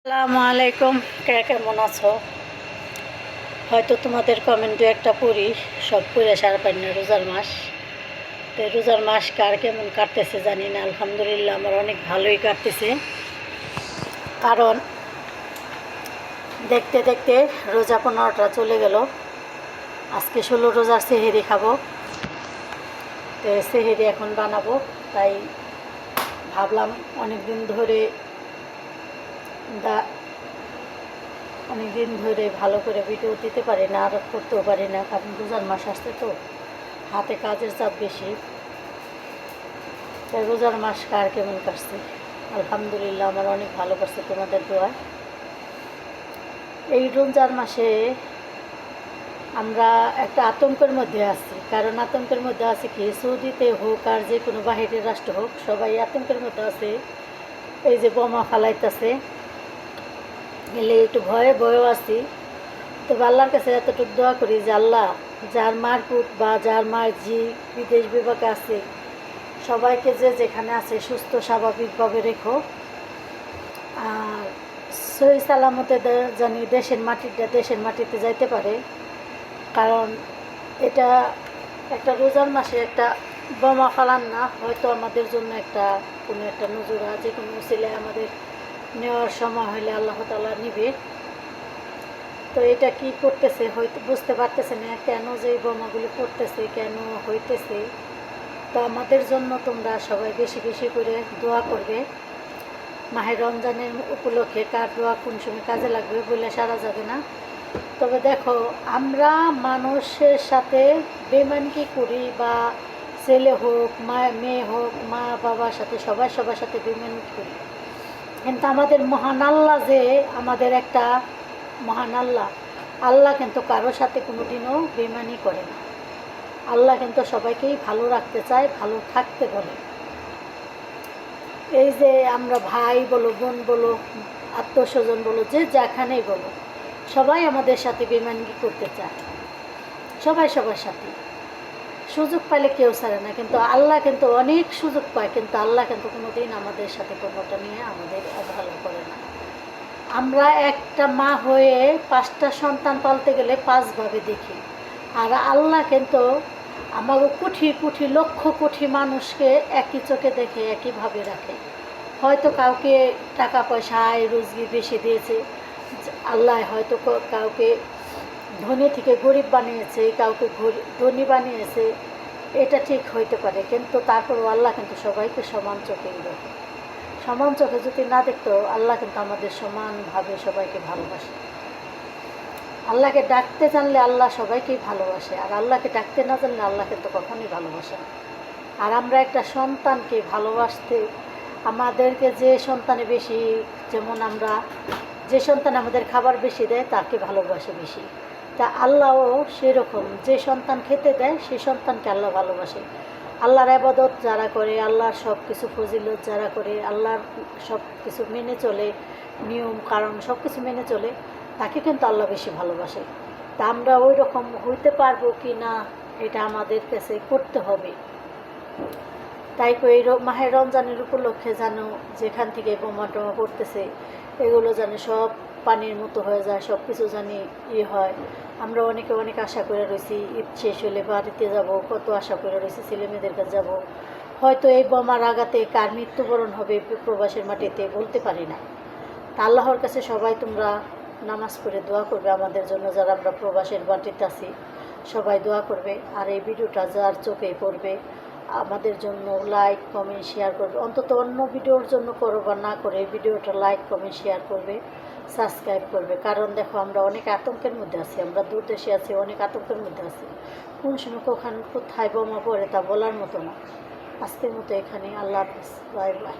আসসালামু আলাইকুম। কেমন আছো? হয়তো তোমাদের কমেন্টে একটা পড়ি, সব পড়ে সারা পাই না। রোজার মাস, তো রোজার মাস কার কেমন কাটতেছে জানি না। আলহামদুলিল্লাহ আমার অনেক ভালোই কাটতেছে, কারণ দেখতে দেখতে রোজা 15টা চলে গেল। আজকে 16 রোজার সেহেরি খাবো, তো সেহেরি এখন বানাবো। তাই ভাবলাম অনেক দিন ধরে ভালো করে ভিডিও দিতে পারি না, আর করতেও পারি না, কারণ রোজার মাস আসছে তো হাতে কাজের চাপ বেশি। তাই রোজার মাস কার কেমন কাটছে? আলহামদুলিল্লাহ আমার অনেক ভালো কাটছে তোমাদের দোয়ায়। এই রোজার মাসে আমরা একটা আতঙ্কের মধ্যে আছি, কারণ আতঙ্কের মধ্যে আছে কি, সৌদিতে হোক আর যে কোনো বাহিরের রাষ্ট্র হোক, সবাই আতঙ্কের মধ্যে আছে। এই যে বোমা ফালাইতেছে, এলে একটু ভয়েও আছি। তো আল্লাহর কাছে এতটুকু দোয়া করি যে আল্লাহ, যার মারপুত বা যার মার্জি বিদেশ বিভাগে আছে, সবাইকে যে যেখানে আছে সুস্থ স্বাভাবিকভাবে রেখো, আর সহি সালামতে জানি দেশের মাটিতে যাইতে পারে। কারণ এটা একটা রোজার মাসে একটা বোমা ফালান না, হয়তো আমাদের জন্য কোনো একটা নজরা যে কোনো ছেলে আমাদের নেওয়ার সময় হলে আল্লাহ তাআলা নিবে। তো এটা কি করতেছে হয়তো বুঝতে পারতেছে না, কেন যে এই বোমাগুলি পড়তেছে, কেন হইতেছে। তো আমাদের জন্য তোমরা সবাই বেশি বেশি করে দোয়া করবে। মাহে রমজানের উপলক্ষে কার দোয়া কোন সময় কাজে লাগবে বলে সারা যাবে না। তবে দেখো, আমরা মানুষের সাথে বেইমানি করি, বা ছেলে হোক মেয়ে হোক, মা বাবার সাথে সবার সাথে বেইমানি করি, কিন্তু আমাদের মহান আল্লাহ যে আমাদের একটা মহান আল্লাহ কিন্তু কারোর সাথে কোনো দিনও বেইমানি করে না। আল্লাহ কিন্তু সবাইকেই ভালো রাখতে চায়, ভালো থাকতে বলে। এই যে আমরা ভাই বলো, বোন বলো, আত্মস্বজন বলো, যে যেখানেই বলো, সবাই আমাদের সাথে বেইমানি করতে চায়, সবাই সবার সাথে সুযোগ পাইলে কেউ ছাড়ে না। কিন্তু আল্লাহ কিন্তু অনেক সুযোগ পায়, কিন্তু আল্লাহ কিন্তু কোনো দিন আমাদের সাথে কোনোটা নিয়ে আমাদের অবহেলা করে না। আমরা একটা মা হয়ে 5টা সন্তান পালতে গেলে 5ভাবে দেখি, আর আল্লাহ কিন্তু আমাকে কোটি লক্ষ কোটি মানুষকে একই চোখে দেখে, একইভাবে রাখে। হয়তো কাউকে টাকা পয়সা আয় রোজগার বেশি দিয়েছে আল্লাহ, হয়তো কাউকে ধনী থেকে গরিব বানিয়েছে, কাউকে ধনী বানিয়েছে, এটা ঠিক হইতে পারে। কিন্তু তারপরও আল্লাহ কিন্তু সবাইকে সমান চোখেই দেখে। সমান চোখে যদি না দেখতো, আল্লাহ কিন্তু আমাদের সমানভাবে সবাইকে ভালোবাসে। আল্লাহকে ডাকতে জানলে আল্লাহ সবাইকেই ভালোবাসে, আর আল্লাহকে ডাকতে না জানলে আল্লাহ কিন্তু কখনই ভালোবাসে না। আর আমরা একটা সন্তানকে ভালোবাসতে, আমাদেরকে যে সন্তানে বেশি, যেমন আমরা যে সন্তান আমাদের খাবার বেশি দেয় তাকে ভালোবাসে বেশি, তা আল্লাহও সেরকম, যে সন্তান খেতে দেয় সেই সন্তানকে আল্লাহ ভালোবাসে। আল্লাহর ইবাদত যারা করে, আল্লাহর সব কিছু ফজিলত যারা করে, আল্লাহর সব কিছু মেনে চলে, নিয়ম কারণ সব কিছু মেনে চলে, তাকে কিন্তু আল্লাহ বেশি ভালোবাসে। তা আমরা ওই রকম হইতে পারবো কি না, এটা আমাদের কাছে করতে হবে। তাই এই মাহে রমজানের উপলক্ষে যেন যেখান থেকে বোমা টোমা পড়তেছে, এগুলো যেন সব পানির মতো হয়ে যায়, সব কিছু জানি হয়। আমরা অনেক আশা করে রয়েছি, ঈদ শেষ হলে বাড়িতে যাব, কত আশা করে রয়েছি, ছেলে মেয়েদের কাছে যাবো। হয়তো এই বোমার আঘাতে কার মৃত্যুবরণ হবে প্রবাসের মাটিতে বলতে পারি না। তা আল্লাহর কাছে সবাই তোমরা নামাজ পড়ে দোয়া করবে আমাদের জন্য, যারা আমরা প্রবাসের মাটিতে আছি, সবাই দোয়া করবে। আর এই ভিডিওটা যার চোখে পড়বে, আমাদের জন্য লাইক কমেন্ট শেয়ার করবে। অন্তত অন্য ভিডিওর জন্য করো বা না করে, এই ভিডিওটা লাইক কমেন্ট শেয়ার করবে, সাবস্ক্রাইব করবে। কারণ দেখো, আমরা অনেক আতঙ্কের মধ্যে আছি, আমরা দূর দেশে আছি, অনেক আতঙ্কের মধ্যে আছি। কোন সময় কোথায় বোমা পড়ে তা বলার মতো না। আজকের মতো এখানে, আল্লাহ হাফিজ, বাই বাই।